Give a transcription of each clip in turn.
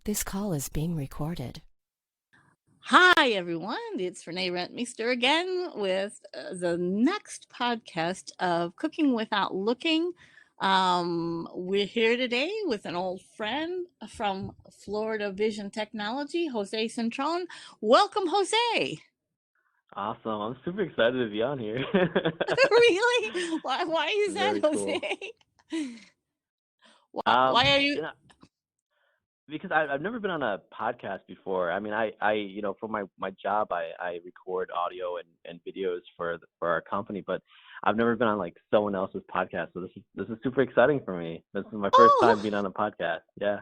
This call is being recorded. Hi, everyone. It's Renee Rentmeester again with the next podcast of Cooking Without Looking. We're here today with an old friend from Florida Vision Technology, Jose Cintron. Welcome, Jose. Awesome. I'm super excited to be on here. Really? Why is that, Very Jose? cool. Why are you? You know, because I've never been on a podcast before. I mean, for my job, I record audio and videos for our company, but I've never been on like someone else's podcast. So this is super exciting for me. This is my first time Oh, being on a podcast. Yeah.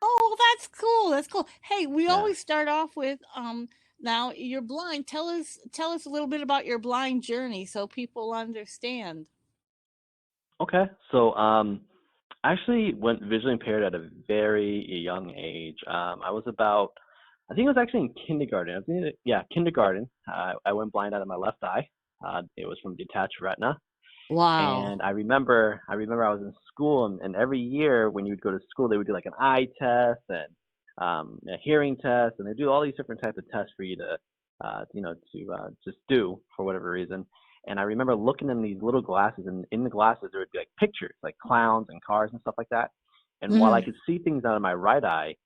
oh, that's cool. That's cool. Hey, we Yeah. always start off with now you're blind. Tell us a little bit about your blind journey so people understand. Okay. So I actually went visually impaired at a very young age. I was about, I think it was actually in kindergarten. Kindergarten. I went blind out of my left eye. It was from detached retina. Wow. And I remember I was in school, and every year when you would go to school, they would do like an eye test and a hearing test, and they do all these different types of tests for you to, just do for whatever reason. And I remember looking in these little glasses, and in the glasses there would be like pictures, like clowns and cars and stuff like that. And while I Mhm. could see things out of my right eye,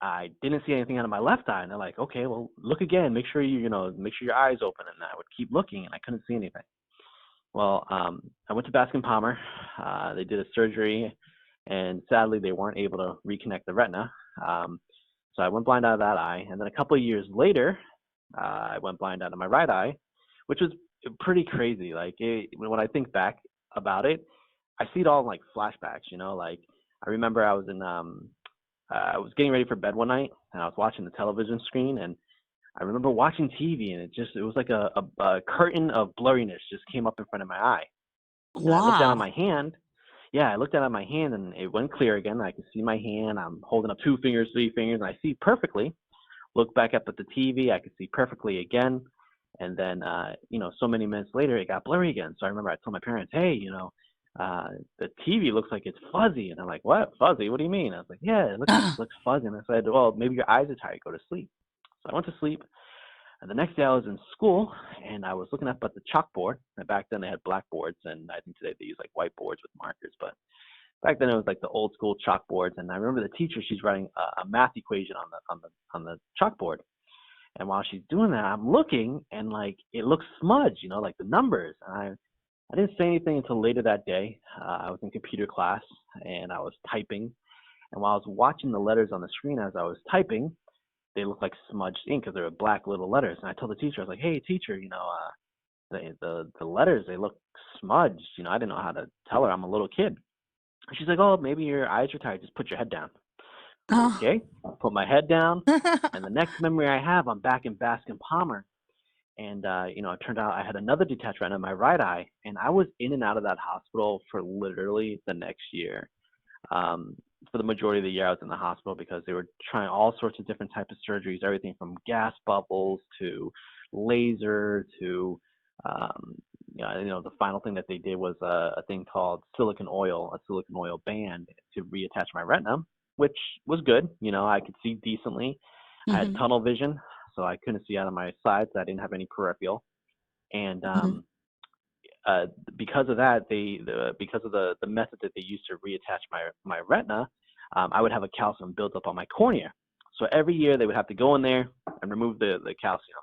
I didn't see anything out of my left eye. And they're like, okay, well, look again. Make sure your eyes open. And I would keep looking, and I couldn't see anything. Well, I went to Bascom Palmer. They did a surgery, and sadly, they weren't able to reconnect the retina. Um, so I went blind out of that eye. And then a couple of years later, I went blind out of my right eye, which was pretty crazy. When I think back about it, I see it all in like flashbacks. Like I remember I was getting ready for bed one night, and I was watching the television screen, and I remember watching TV, and it was like a curtain of blurriness just came up in front of my eye. And I looked down at Wow. my hand. Yeah, I looked down at my hand, and it went clear again. I could see my hand. I'm holding up 2 fingers, 3 fingers, and I see perfectly. Look back up at the TV, I could see perfectly again. And then, so many minutes later, it got blurry again. So I remember I told my parents, hey, the TV looks like it's fuzzy. And I'm like, what? Fuzzy? What do you mean? I was like, yeah, it looks fuzzy. And I said, well, maybe your eyes are tired. Go to sleep. So I went to sleep. And the next day I was in school, and I was looking up at the chalkboard. And back then they had blackboards, and I think today they use like whiteboards with markers. But back then it was like the old school chalkboards. And I remember the teacher, she's writing a math equation on the chalkboard. And while she's doing that, I'm looking, and like it looks smudged, like the numbers. And I didn't say anything until later that day. I was in computer class, and I was typing. And while I was watching the letters on the screen as I was typing, they looked like smudged ink because they were black little letters. And I told the teacher, I was like, "Hey, teacher, the letters, they look smudged." I didn't know how to tell her. I'm a little kid. And she's like, "Oh, maybe your eyes are tired. Just put your head down." Oh. Okay, I put my head down, and the next memory I have, I'm back in Bascom Palmer, and it turned out I had another detached retina in my right eye, and I was in and out of that hospital for literally the next year. Um, for the majority of the year, I was in the hospital because they were trying all sorts of different types of surgeries, everything from gas bubbles to laser to, um, the final thing that they did was a thing called a silicon oil band to reattach my retina, which was good. I could see decently. I had Mhm. tunnel vision, so I couldn't see out of my sides. I didn't have any peripheral, and Mhm. uh, because of that, because of the method that they used to reattach my retina, I would have a calcium built up on my cornea. So every year they would have to go in there and remove the calcium.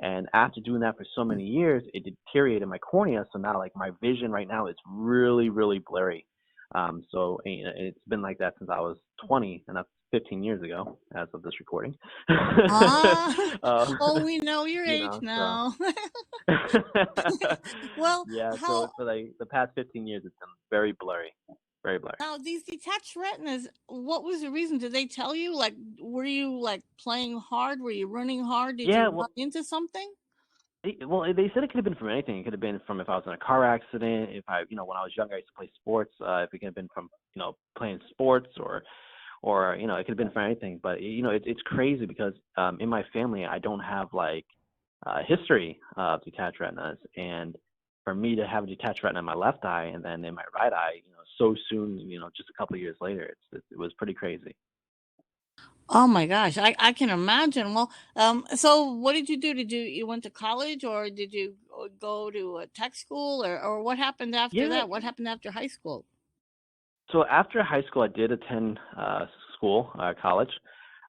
And after doing that for so many years, it deteriorated my cornea. So now, like my vision right now is really, really blurry. So it's been like that since I was 20, and that's 15 years ago as of this recording. Ah. uh, Oh, we know your age so now. Well, yeah, so how for like the past 15 years, it's been very blurry, very blurry. now these detached retinas, what was the reason? Did they tell you? Like, were you like playing hard? Were you running hard? Did Yeah, you run well, into something? they said it could have been from anything. It could have been from if I was in a car accident, if when I was younger, I used to play sports. If it could have been from, playing sports, or it could have been from anything. But it's crazy because in my family, I don't have like history of detached retinas, and for me to have a detached retina in my left eye and then in my right eye, so soon, just a couple of years later, it was pretty crazy. Oh my gosh, I can imagine. Well, so what did you do? You went to college, or did you go to a tech school, or what happened after Yeah. that? What happened after high school? So after high school, I did attend college.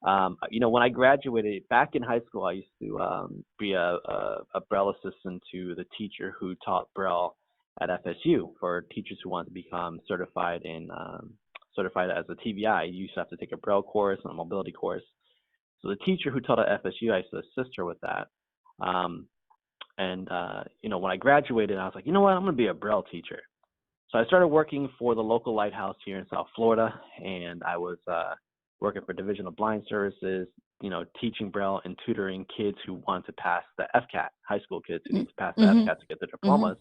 When I graduated back in high school, I used to be a Braille assistant to the teacher who taught Braille at FSU for teachers who want to become certified as a TVI. You used to have to take a Braille course and a mobility course. So the teacher who taught at FSU, I used to assist her with that. Um, when I graduated, I was like, you know what, I'm going to be a Braille teacher. So I started working for the local lighthouse here in South Florida, and I was working for Division of Blind Services, teaching Braille and tutoring kids who want to pass the FCAT, high school kids who need to pass the Mm-hmm. FCAT to get their Mm-hmm. diplomas.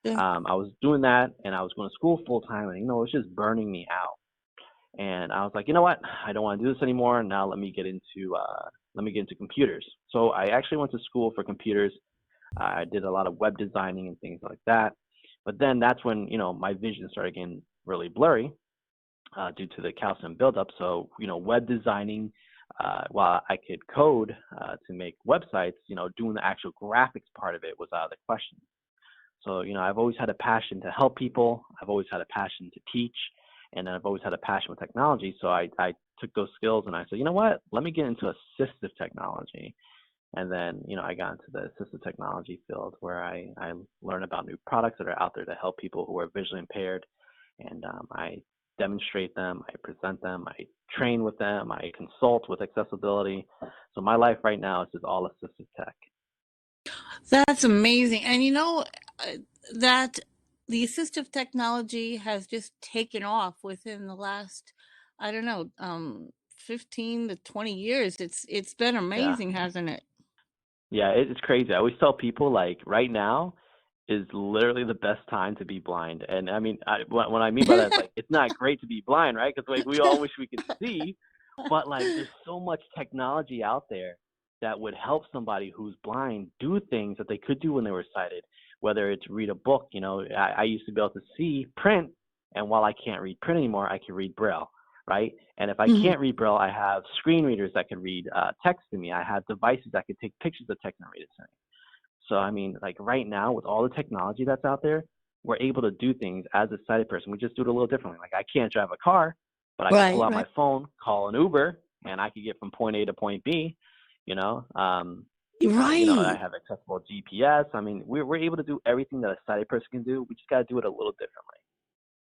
Yeah. I was doing that, and I was going to school full time, and it was just burning me out. And I was like, you know what? I don't want to do this anymore. Now let me get into computers. So I actually went to school for computers. I did a lot of web designing and things like that. But then that's when my vision started getting really blurry due to the calcium buildup. So web designing, while I could code to make websites, doing the actual graphics part of it was out of the question. So, I've always had a passion to help people. I've always had a passion to teach, and I've always had a passion with technology. So I took those skills and I said, you know what? Let me get into assistive technology. And then, I got into the assistive technology field where I learn about new products that are out there to help people who are visually impaired. And I demonstrate them, I present them, I train with them, I consult with accessibility. So my life right now is just all assistive tech. That's amazing. And that the assistive technology has just taken off within the last, I don't know, 15 to 20 years. It's been Yeah. amazing, hasn't it? Yeah, it's crazy. I always tell people like right now is literally the best time to be blind. And I mean, what I mean by that is like it's not great to be blind, right? Because like we all wish we could see, but like there's so much technology out there that would help somebody who's blind do things that they could do when they were sighted. Whether it's read a book, I used to be able to see print, and while I can't read print anymore, I can read Braille, right? And if I Mhm. can't read Braille, I have screen readers that can read text to me. I have devices that can take pictures of text and read it to me. So I mean, like right now with all the technology that's out there, we're able to do things as a sighted person. We just do it a little differently. Like I can't drive a car, but I could pull Right, out right. my phone, call an Uber, and I could get from point A to point B. I Right. have accessible GPS. I mean, we're able to do everything that a sighted person can do. We just got to do it a little differently.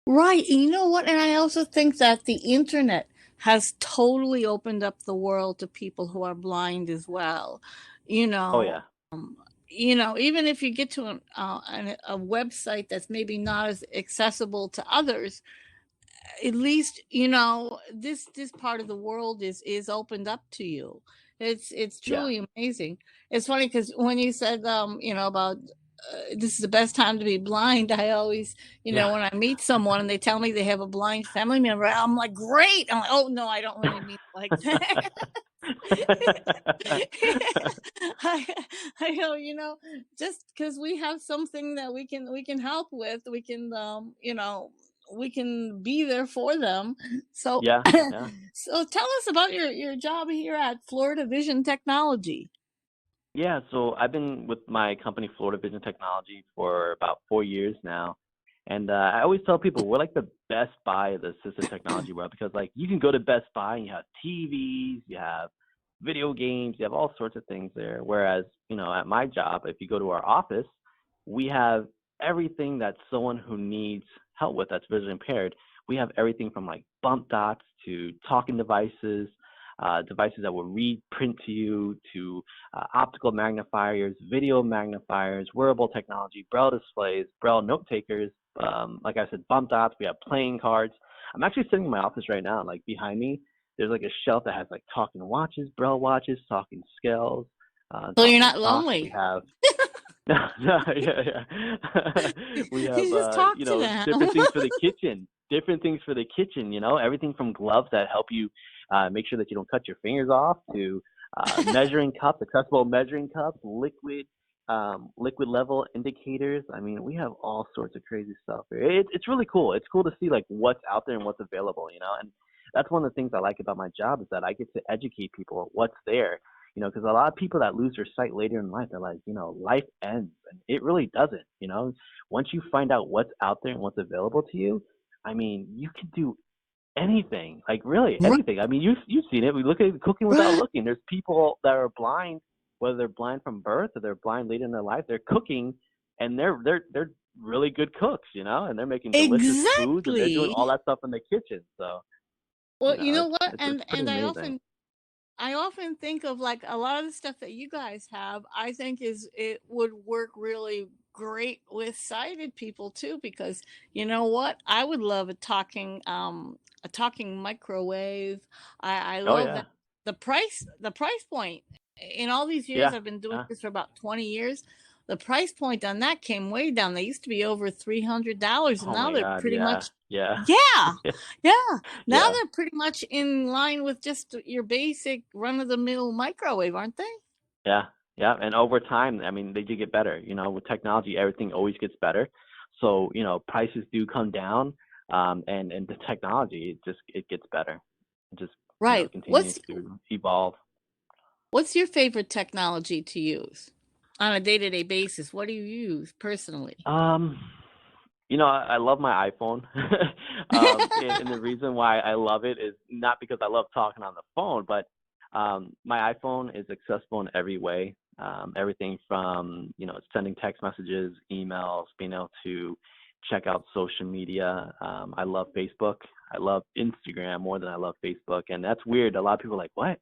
Right. And you know what? And I also think that the internet has totally opened up the world to people who are blind as well. You Oh know, yeah, even if you get to a website that's maybe not as accessible to others, at least this part of the world is opened up to you. It's yeah, truly amazing. It's funny because when you said about this is the best time to be blind, I always, yeah. when I meet someone and they tell me they have a blind family member, I'm like, great. I'm like, oh no, I don't really mean it like that. I, I know, just because we have something that we can help with, we can be there for them. So, Yeah, yeah. so tell us about your job here at Florida Vision Technology. Yeah, so I've been with my company, Florida Vision Technology, for about 4 years now. And I always tell people we're like the Best Buy of the assistive technology world because like you can go to Best Buy and you have TVs, you have video games, you have all sorts of things there. Whereas, at my job, if you go to our office, we have everything that someone who needs help with that's visually impaired. We have everything from like bump dots to talking devices, devices that will read print to you, to optical magnifiers, video magnifiers, wearable technology, braille displays, braille note takers. Like I said, bump dots. We have playing cards. I'm actually sitting in my office right now, and like behind me, there's like a shelf that has like talking watches, braille watches, talking scales, So you're talking not clocks. We lonely. have no, no, yeah, yeah. We You have just talk to different them. things for the kitchen. Different things for the kitchen, everything from gloves that help you make sure that you don't cut your fingers off to measuring cups, accessible measuring cups, liquid level indicators. I mean, we have all sorts of crazy stuff here. It's really cool. It's cool to see like what's out there and what's available, and that's one of the things I like about my job is that I get to educate people what's there. Because a lot of people that lose their sight later in life, they're like, life ends, and it really doesn't. Once you find out what's out there and what's available to you, I mean, you can do anything, like really Right. anything. I mean, you've seen it. We look at Cooking Without Looking. There's people that are blind, whether they're blind from birth or they're blind later in their life. They're cooking, and they're really good cooks, and they're making delicious foods and they're doing Exactly. all that stuff in the kitchen. So Well, you know it's what? it's pretty And amazing. I often think of like a lot of the stuff that you guys have, I think it would work really great with sighted people too, because you know what? I would love a talking microwave. I Oh love yeah, that. The price point in all these years yeah, I've been doing yeah. this for about 20 years, the price point on that came way down. They used to be over $300 and Oh now my they're God, pretty yeah, much, yeah, yeah. Yeah, now yeah. they're pretty much in line with just your basic run-of-the-mill microwave, aren't they? Yeah, yeah, and over time, I mean, they do get better. With technology, everything always gets better. So, prices do come down, and the technology it gets better. It just Right. continues to evolve. What's your favorite technology to use on a day-to-day basis? What do you use personally? Um, I love my iPhone. And the reason why I love it is not because I love talking on the phone, but my iPhone is accessible in every way. Everything from, sending text messages, emails, being able to check out social media. I love Facebook. I love Instagram more than I love Facebook. And that's weird. A lot of people are like, what?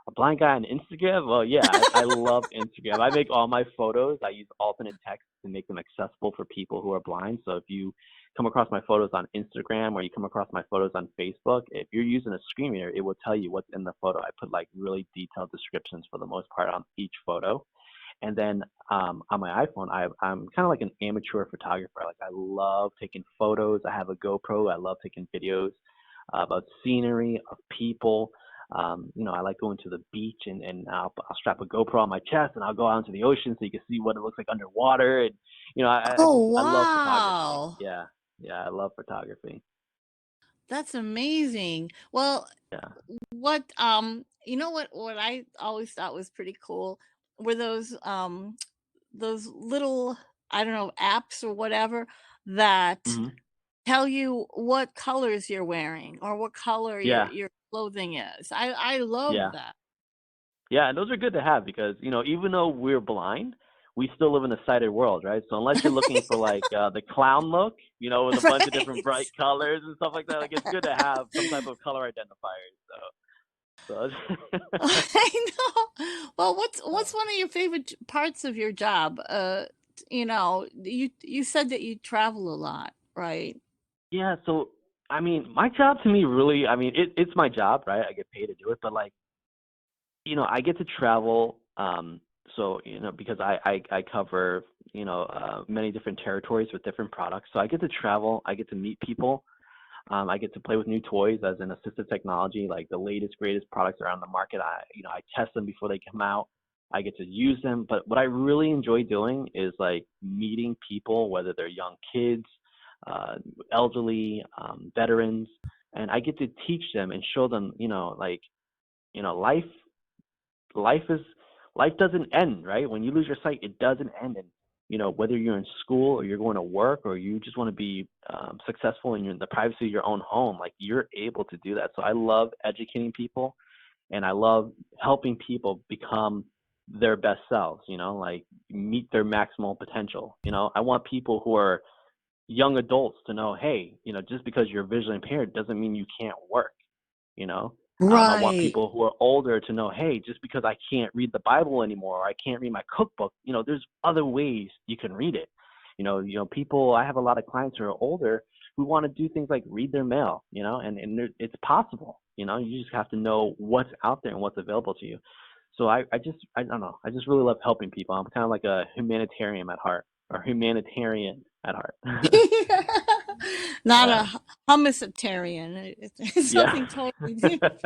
A blind guy on Instagram? Well, yeah, I love Instagram. I make all my photos. I use alternate text to make them accessible for people who are blind. So if you come across my photos on Instagram or you come across my photos on Facebook, if you're using a screen reader, it will tell you what's in the photo. I put like really detailed descriptions for the most part on each photo. And then on my iPhone, I'm kind of like an amateur photographer. Like I love taking photos. I have a GoPro. I love taking videos about scenery, of people. I like going to the beach and I'll strap a GoPro on my chest and I'll go out into the ocean so you can see what it looks like underwater. And Oh, I love photography. wow. Yeah, yeah, I love photography. That's amazing. Well, Yeah. what I always thought was pretty cool were those little, I don't know, apps or whatever that Hmm. tell you what colors you're wearing or what color Yeah, your clothing is. I love yeah. that. Yeah, and those are good to have because, even though we're blind, we still live in a sighted world, right? So unless you're looking for like the clown look, with a bunch of different bright Right. colors and stuff like that, like it's good to have some type of color identifier. I know. Well, what's So one of your favorite parts of your job? You said that you travel a lot, right? yeah, so I mean, my job to me really, I mean, it's my job, right? I get paid to do it, but like, I get to travel, so because I cover many different territories with different products, so I get to travel, I get to meet people. I get to play with new toys as an assistive technology, like the latest, greatest products that are on the market. I test them before they come out. I get to use them. But what I really enjoy doing is like meeting people, whether they're young kids, uh, elderly, veterans, and I get to teach them and show them, like, life life is life doesn't end, right? When you lose your sight, it doesn't end. And whether you're in school or you're going to work or you just want to be successful in the privacy of your own home, like you're able to do that. So I love educating people, and I love helping people become their best selves. Like meet their maximal potential. I want people who are young adults to know, hey, just because you're visually impaired doesn't mean you can't work you know I want Right. people who are older to know, hey, just because I can't read the Bible anymore or I can't read my cookbook, there's other ways you can read it. People, I have a lot of clients who are older who want to do things like read their mail, it's possible. You just have to know what's out there and what's available to you. So I don't know, I just really love helping people. I'm kind of like a humanitarian at heart, or humanitarian at heart. Not Yeah. a humanitarian. It's Yeah. something totally different.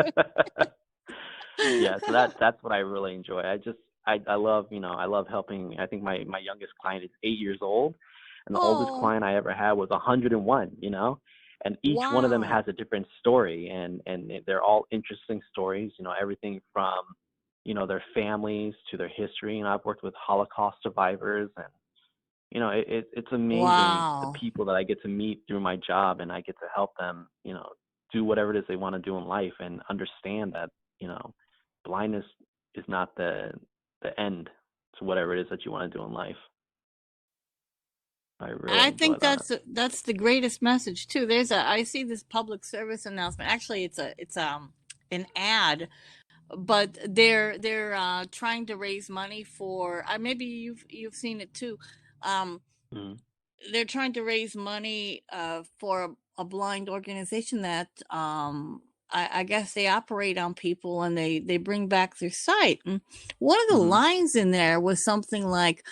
Yeah, so that's what I really enjoy. I love, I love helping. I think my youngest client is 8 years old, and the oldest Oh, client I ever had was 101, and each one of them Wow. has a different story, and they're all interesting stories. Everything from their families to their history. I've worked with Holocaust survivors, and it's amazing the Wow. people that I get to meet through my job, and I get to help them do whatever it is they want to do in life, and understand that blindness is not the end to whatever it is that you want to do in life. I really I enjoy think that. that's the greatest message too. I see this public service announcement. Actually, it's an ad, but they're trying to raise money for maybe you've seen it too. Um, Mhm. they're trying to raise money for a blind organization that I guess they operate on people, and they bring back their sight. And one of the Mhm. lines in there was something like,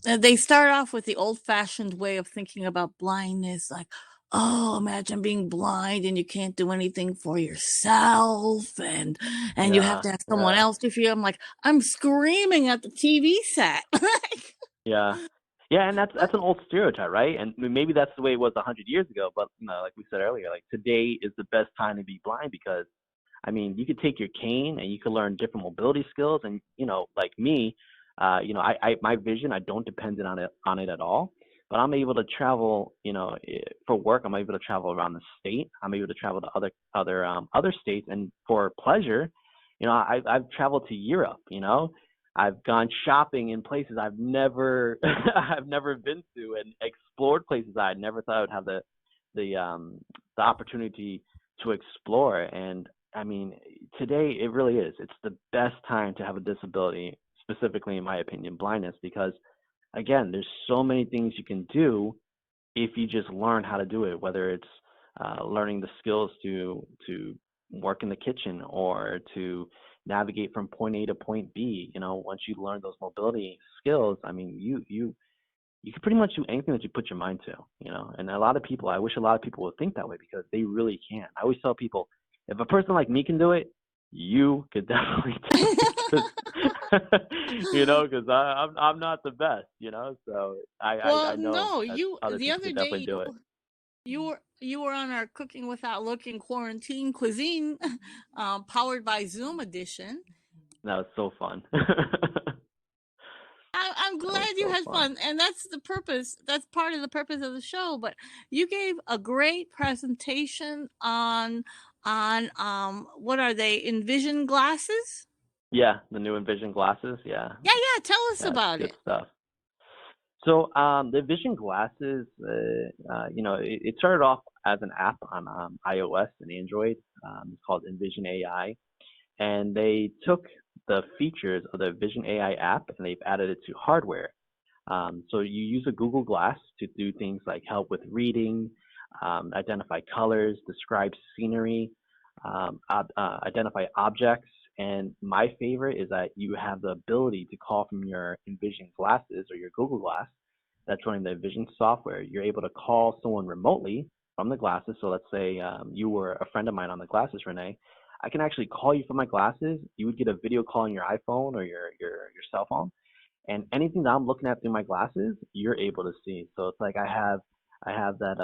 they start off with the old-fashioned way of thinking about blindness, like, "Oh, imagine being blind and you can't do anything for yourself, and you have Yeah. to have someone Yeah. else do for you." I'm like, I'm screaming at the TV set. Like, Yeah. Yeah, and that's what? an old stereotype, right? And maybe that's the way it was 100 years ago. But like we said earlier, like today is the best time to be blind because, I mean, you could take your cane and you could learn different mobility skills. And like me, I my vision, I don't depend on it at all. But I'm able to travel, for work. I'm able to travel around the state. I'm able to travel to other states, and for pleasure, I've traveled to Europe. I've gone shopping in places I've never I've never been to, and explored places I never thought I would have the opportunity to explore. And I mean, today it really is. It's the best time to have a disability, specifically in my opinion, blindness, because again, there's so many things you can do if you just learn how to do it, whether it's learning the skills to work in the kitchen or to navigate from point A to point B. Once you learn those mobility skills, I mean, you can pretty much do anything that you put your mind to. And I wish a lot of people would think that way because they really can. I always tell people, if a person like me can do it, you could definitely do it because because I'm not the best. So I Well, know no, that you other the people other could day definitely do it. you were on our Cooking Without Looking quarantine cuisine, powered by Zoom edition. That was so fun. I'm That was glad you so had fun. fun, and that's the purpose. That's part of the purpose of the show. But you gave a great presentation on what are they? Envision glasses? Yeah, the new Envision glasses. Yeah, Yeah, yeah. Tell us yeah, it's about good it. stuff. So the Vision glasses, it started off as an app on iOS and Android. It's called Envision AI, and they took the features of the Vision AI app and they've added it to hardware. So you use a Google Glass to do things like help with reading, identify colors, describe scenery, identify objects. And my favorite is that you have the ability to call from your Envision glasses or your Google Glass that's running the Envision software. You're able to call someone remotely from the glasses. So let's say you were a friend of mine on the glasses, Renee. I can actually call you from my glasses. You would get a video call on your iPhone or your cell phone, and anything that I'm looking at through my glasses, you're able to see. So it's like I have that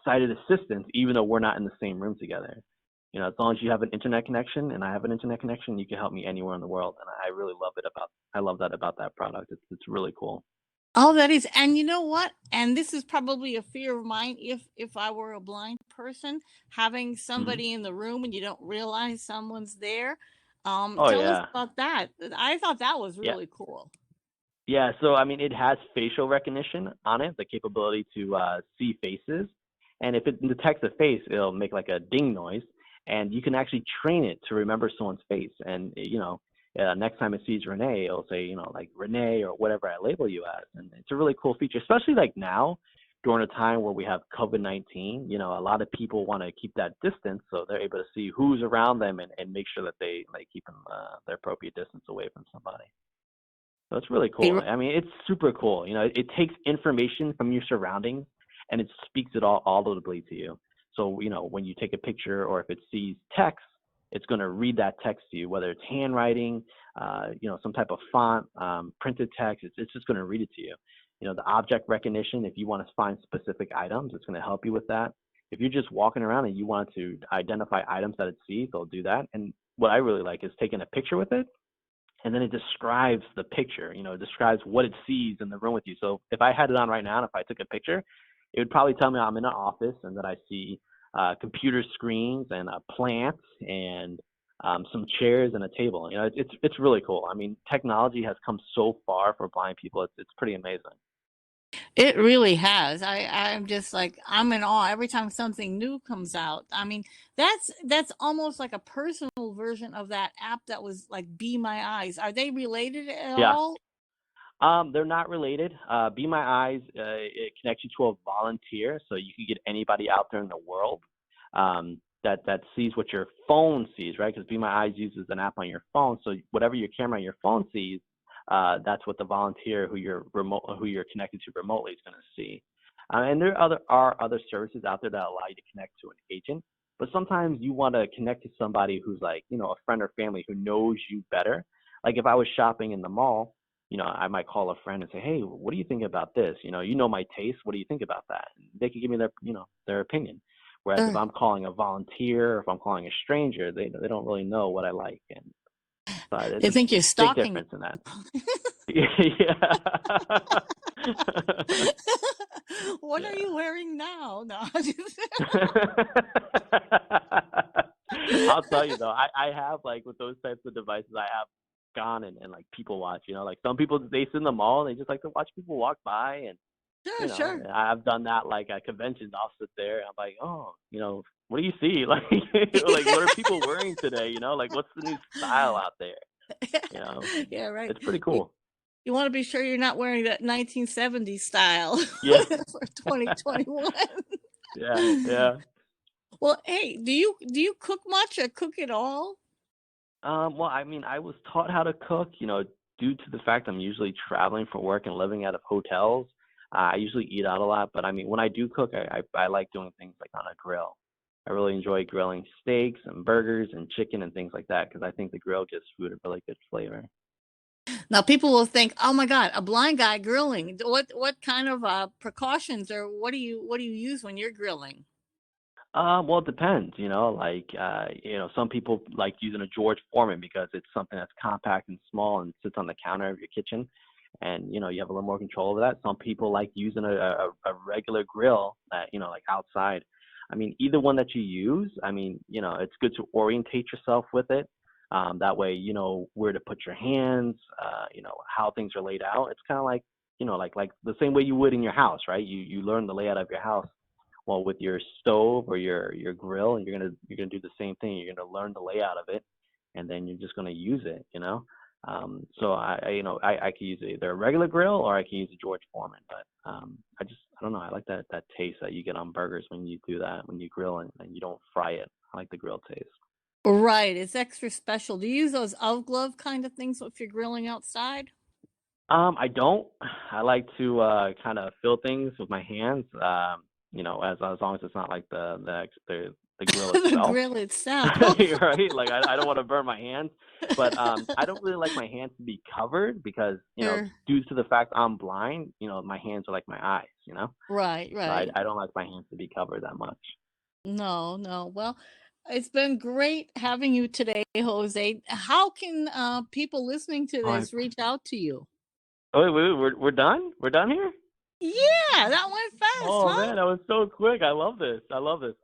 sighted assistance, even though we're not in the same room together. As long as you have an internet connection and I have an internet connection, you can help me anywhere in the world, and I really love that about that product. It's really cool. Oh, that is, and you know what? And this is probably a fear of mine. If I were a blind person, having Hmm. somebody in the room and you don't realize someone's there. Oh Tell us yeah, about that. I thought that was yeah. really cool. Yeah, so I mean, it has facial recognition on it, the capability to see faces, and if it detects a face, it'll make like a ding noise, and you can actually train it to remember someone's face. And next time it sees Renee, it'll say like Renee or whatever I label you as, and it's a really cool feature, especially like now during a time where we have COVID-19. A lot of people want to keep that distance, so they're able to see who's around them and make sure that they like keep them their appropriate distance away from somebody. So it's really Hey, cool. I mean, it's super cool. It takes information from your surroundings and it speaks it all audibly to you. So, when you take a picture or if it sees text, it's going to read that text to you, whether it's handwriting, some type of font, printed text, it's just going to read it to you. The object recognition, if you want to find specific items, it's going to help you with that. if you're just walking around and you want to identify items that it sees, they'll do that. And what I really like is taking a picture with it, and then it describes the picture. It describes what it sees in the room with you. So if I had it on right now, and if I took a picture, it would probably tell me I'm in an office and that I see computer screens and plants and some chairs and a table. It's really cool. I mean, technology has come so far for blind people. It's pretty amazing. It really has. I'm just like, I'm in awe every time something new comes out. I mean, that's almost like a personal version of that app that was like Be My Eyes. Are they related at Yeah. all? They're not related. Be My Eyes, it connects you to a volunteer, so you can get anybody out there in the world that sees what your phone sees, right? Because Be My Eyes uses an app on your phone, so whatever your camera on your phone sees, that's what the volunteer who you're connected to remotely is going to see. And there are other services out there that allow you to connect to an agent, but sometimes you want to connect to somebody who's like, a friend or family who knows you better. Like if I was shopping in the mall, I might call a friend and say, "Hey, what do you think about this? You know my taste. What do you think about that?" And they can give me their opinion. Whereas if Uh, I'm calling a volunteer, or if I'm calling a stranger, they don't really know what I like, and so they there's a think you're big stalking. difference in that. Yeah. What are Yeah. you wearing now? No. I'll tell you though, I have like with those types of devices, I have gone and like people watch. Like some people they sit in the mall, they just like to watch people walk by, and Sure, sure. I've done that like at conventions. I'll sit there and I'm like, oh, what do you see? Like, like what are people wearing today? Like what's the new style out there? You know, Yeah, right. it's pretty You, cool. you want to be sure you're not wearing that 1970s style Yeah, for 2021. yeah, yeah. Well, hey, do you cook much or cook at all? Well, I mean, I was taught how to cook, due to the fact I'm usually traveling for work and living out of hotels. I usually eat out a lot, but I mean, when I do cook, I like doing things like on a grill. I really enjoy grilling steaks and burgers and chicken and things like that because I think the grill gives food a really good flavor. Now people will think, "Oh my God, a blind guy grilling." What kind of precautions or what do you use when you're grilling? Well, it depends, like, some people like using a George Foreman because it's something that's compact and small and sits on the counter of your kitchen. And, you have a little more control over that. Some people like using a regular grill that, like outside. I mean, either one that you use, I mean, it's good to orientate yourself with it. That way, you know where to put your hands, how things are laid out. It's kind of like, like the same way you would in your house, right? You learn the layout of your house. Well, with your stove or your grill, and you're gonna do the same thing. You're gonna learn the layout of it, and then you're just gonna use it. So I could use either a regular grill or I can use a George Foreman. But I don't know. I like that taste that you get on burgers when you do that, when you grill and you don't fry it. I like the grill taste. Right, it's extra special. Do you use those of glove kind of things if you're grilling outside? I don't. I like to kind of fill things with my hands. As long as it's not like the grill The itself. grill itself. Right? Like I don't want to burn my hands, but I don't really like my hands to be covered because Sure. due to the fact I'm blind, my hands are like my eyes. Right, So right. I don't like my hands to be covered that much. No, no. Well, it's been great having you today, Jose. How can people listening to Oh, this reach out to you? wait, we're done. We're done here. Yeah, that went fast, Oh huh? man, that was so quick. I love this. I love this.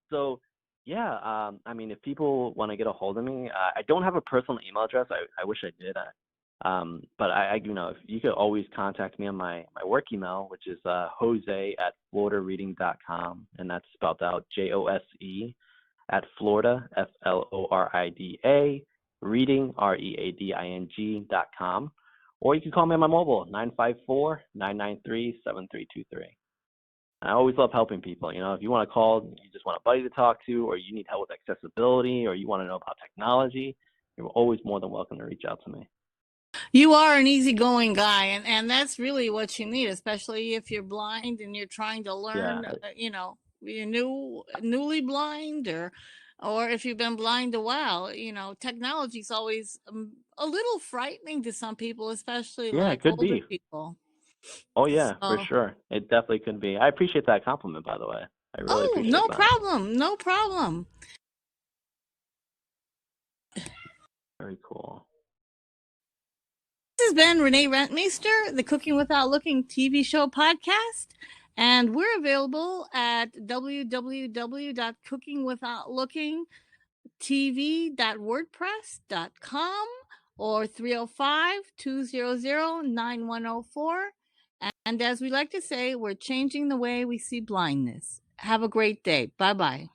So yeah, I mean, if people want to get a hold of me, I don't have a personal email address. I wish I did. But if you could always contact me on my work email, which is Jose at floridareading.com, and that's spelled out JOSE at Florida FLORIDA reading READING.com. Or you can call me on my mobile 954-993-7323. I always love helping people. If you want to call, you just want a buddy to talk to, or you need help with accessibility, or you want to know about technology, you're always more than welcome to reach out to me. You are an easygoing guy, and that's really what you need, especially if you're blind and you're trying to Yeah, learn. You're newly blind, or if you've been blind a while. Technology's always a little frightening to some people, especially yeah, like it could older be. people. Oh yeah, for So sure. It definitely could be. I appreciate that compliment, by the way. I really appreciate no it, Bonnie. problem. No problem. Very cool. This has been Renee Rentmeester, the Cooking Without Looking TV show podcast. And we're available at www.cookingwithoutlooking.tv.wordpress.com or 305-200-9104. And as we like to say, we're changing the way we see blindness. Have a great day. Bye-bye.